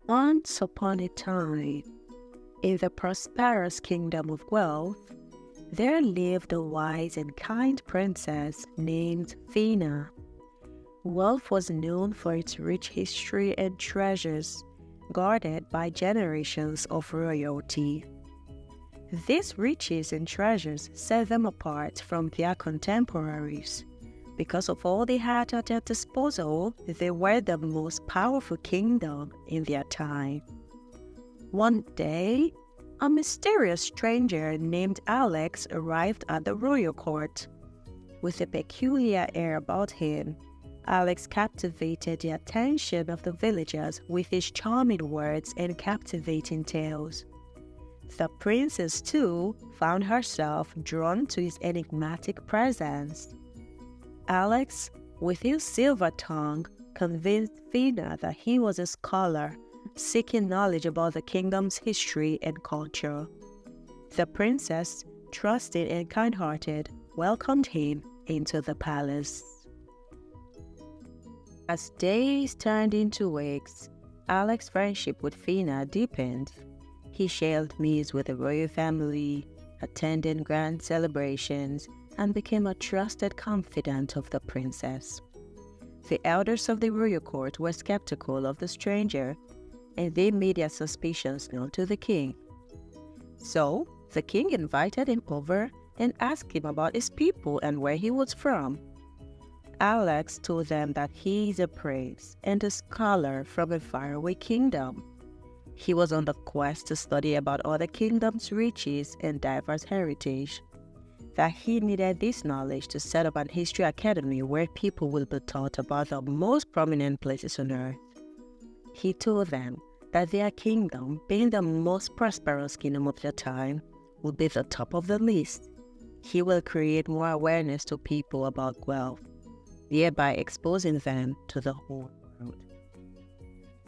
Once upon a time, in the prosperous kingdom of Guelph, there lived a wise and kind princess named Phyna. Guelph was known for its rich history and treasures, guarded by generations of royalty. These riches and treasures set them apart from their contemporaries. Because of all they had at their disposal, they were the most powerful kingdom in their time. One day, a mysterious stranger named Alex arrived at the royal court. With a peculiar air about him, Alex captivated the attention of the villagers with his charming words and captivating tales. The princess, too, found herself drawn to his enigmatic presence. Alex, with his silver tongue, convinced Phyna that he was a scholar, seeking knowledge about the kingdom's history and culture. The princess, trusting and kind-hearted, welcomed him into the palace. As days turned into weeks, Alex's friendship with Phyna deepened. He shared meals with the royal family, attended grand celebrations, and became a trusted confidant of the princess. The elders of the royal court were skeptical of the stranger, and they made their suspicions known to the king. So, the king invited him over and asked him about his people and where he was from. Alex told them that he is a prince and a scholar from a faraway kingdom. He was on the quest to study about other kingdoms' riches and diverse heritage, that he needed this knowledge to set up an history academy where people will be taught about the most prominent places on earth. He told them that their kingdom, being the most prosperous kingdom of their time, will be the top of the list. He will create more awareness to people about Guelph, thereby exposing them to the whole world.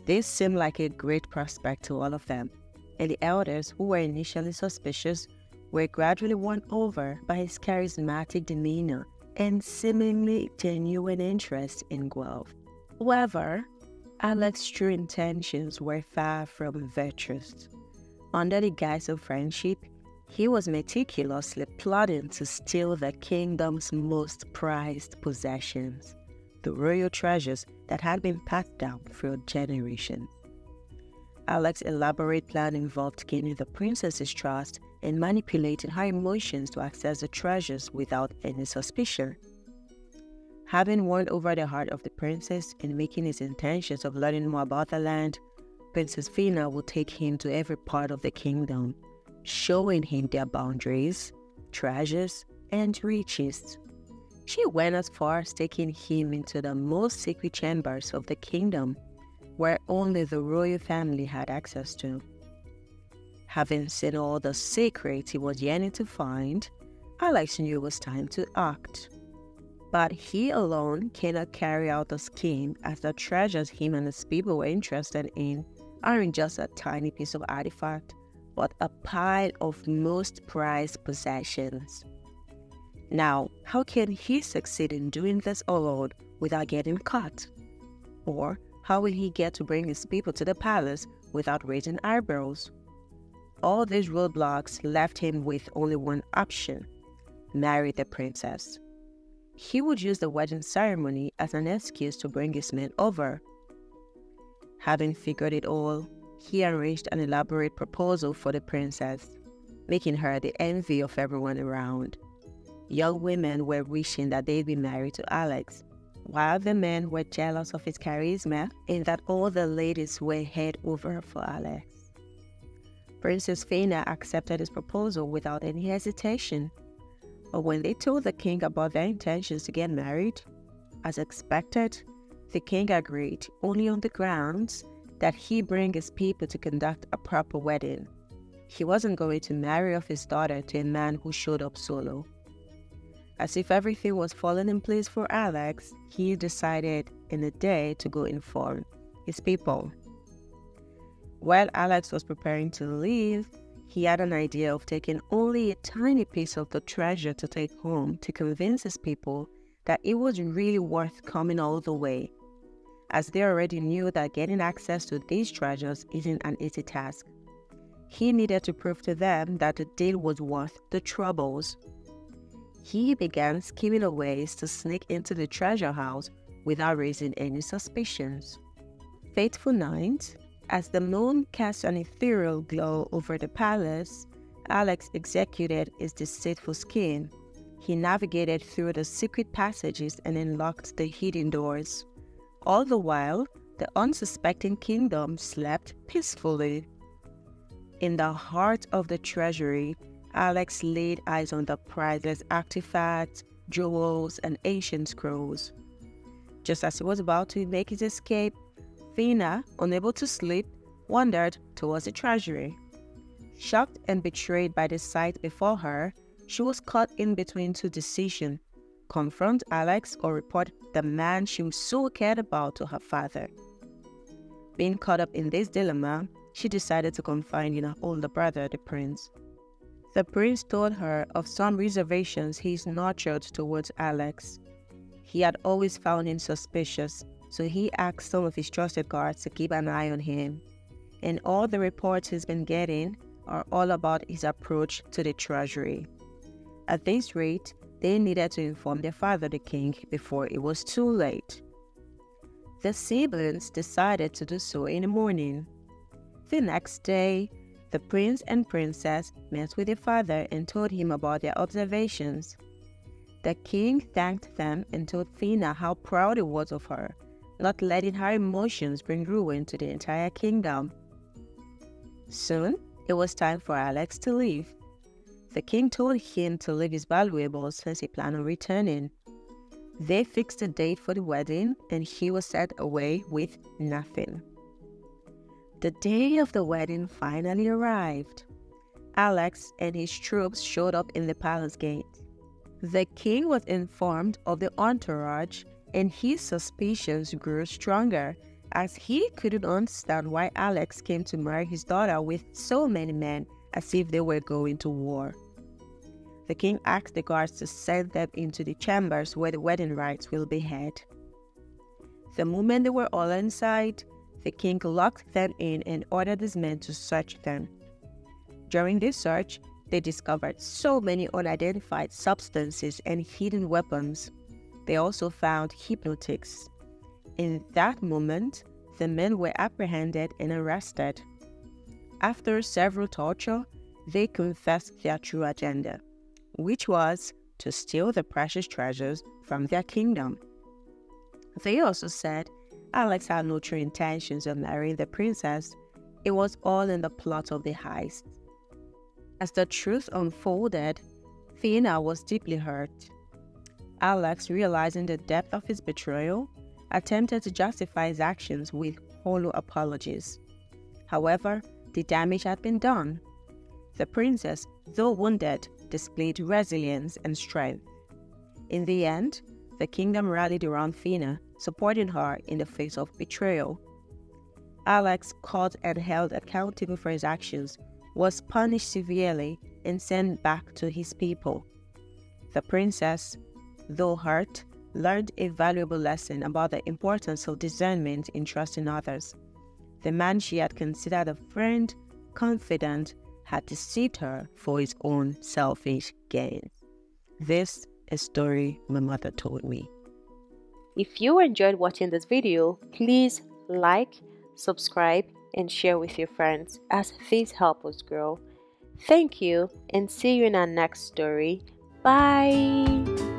This seemed like a great prospect to all of them, and the elders, who were initially suspicious, were gradually won over by his charismatic demeanor and seemingly genuine interest in Guelph. However, Alex's true intentions were far from virtuous. Under the guise of friendship, he was meticulously plotting to steal the kingdom's most prized possessions, the royal treasures that had been passed down through generations. Alex's elaborate plan involved gaining the princess's trust and manipulating her emotions to access the treasures without any suspicion. Having won over the heart of the princess and making his intentions of learning more about the land, Princess Phyna would take him to every part of the kingdom, showing him their boundaries, treasures, and riches. She went as far as taking him into the most secret chambers of the kingdom, where only the royal family had access to. Having seen all the secrets he was yearning to find, Alex knew it was time to act. But he alone cannot carry out the scheme, as the treasures him and his people were interested in aren't just a tiny piece of artifact, but a pile of most prized possessions. Now, how can he succeed in doing this alone without getting caught? Or how will he get to bring his people to the palace without raising eyebrows? All these roadblocks left him with only one option: marry the princess. He would use the wedding ceremony as an excuse to bring his men over. Having figured it all, he arranged an elaborate proposal for the princess, making her the envy of everyone around. Young women were wishing that they'd be married to Alex, while the men were jealous of his charisma and that all the ladies were head over for Alex. Princess Phyna accepted his proposal without any hesitation. But when they told the king about their intentions to get married, as expected, the king agreed only on the grounds that he bring his people to conduct a proper wedding. He wasn't going to marry off his daughter to a man who showed up solo. As if everything was falling in place for Alex, he decided in a day to go inform his people. While Alex was preparing to leave, he had an idea of taking only a tiny piece of the treasure to take home to convince his people that it was really worth coming all the way. as they already knew that getting access to these treasures isn't an easy task. He needed to prove to them that the deal was worth the troubles. He began scheming of ways to sneak into the treasure house without raising any suspicions. Fateful night, as the moon cast an ethereal glow over the palace, Alex executed his deceitful scheme. He navigated through the secret passages and unlocked the hidden doors. All the while, the unsuspecting kingdom slept peacefully. In the heart of the treasury, Alex laid eyes on the priceless artifacts, jewels, and ancient scrolls. Just as he was about to make his escape, Phyna, unable to sleep, wandered towards the treasury. Shocked and betrayed by the sight before her, she was caught in between two decisions: confront Alex or report the man she so cared about to her father. Being caught up in this dilemma, she decided to confide in her older brother, the prince. The prince told her of some reservations he's nurtured towards Alex. He had always found him suspicious, so he asked some of his trusted guards to keep an eye on him. And all the reports he's been getting are all about his approach to the treasury. At this rate, they needed to inform their father, the king, before it was too late. The siblings decided to do so in the morning. The next day, the prince and princess met with their father and told him about their observations. The king thanked them and told Phyna how proud he was of her, not letting her emotions bring ruin to the entire kingdom. Soon, it was time for Alex to leave. The king told him to leave his valuables since he planned on returning. They fixed a date for the wedding, and he was sent away with nothing. The day of the wedding finally arrived. Alex and his troops showed up in the palace gate. The king was informed of the entourage, and his suspicions grew stronger, as he couldn't understand why Alex came to marry his daughter with so many men, as if they were going to war. The king asked the guards to send them into the chambers where the wedding rites will be held. The moment they were all inside, the king locked them in and ordered his men to search them. During this search, they discovered so many unidentified substances and hidden weapons. They also found hypnotics. In that moment, the men were apprehended and arrested. After several torture, they confessed their true agenda, which was to steal the precious treasures from their kingdom. They also said Alex had no true intentions of marrying the princess. It was all in the plot of the heist. As the truth unfolded, Phyna was deeply hurt. Alex, realizing the depth of his betrayal, attempted to justify his actions with hollow apologies. However, the damage had been done. The princess, though wounded, displayed resilience and strength. In the end, the kingdom rallied around Phyna, supporting her in the face of betrayal. Alex, caught and held accountable for his actions, was punished severely and sent back to his people. The princess, though hurt, learned a valuable lesson about the importance of discernment in trusting others. The man she had considered a friend, confidant, had deceived her for his own selfish gain. This is a story my mother told me. If you enjoyed watching this video, please like, subscribe, and share with your friends, as these help us grow. Thank you, and see you in our next story. Bye!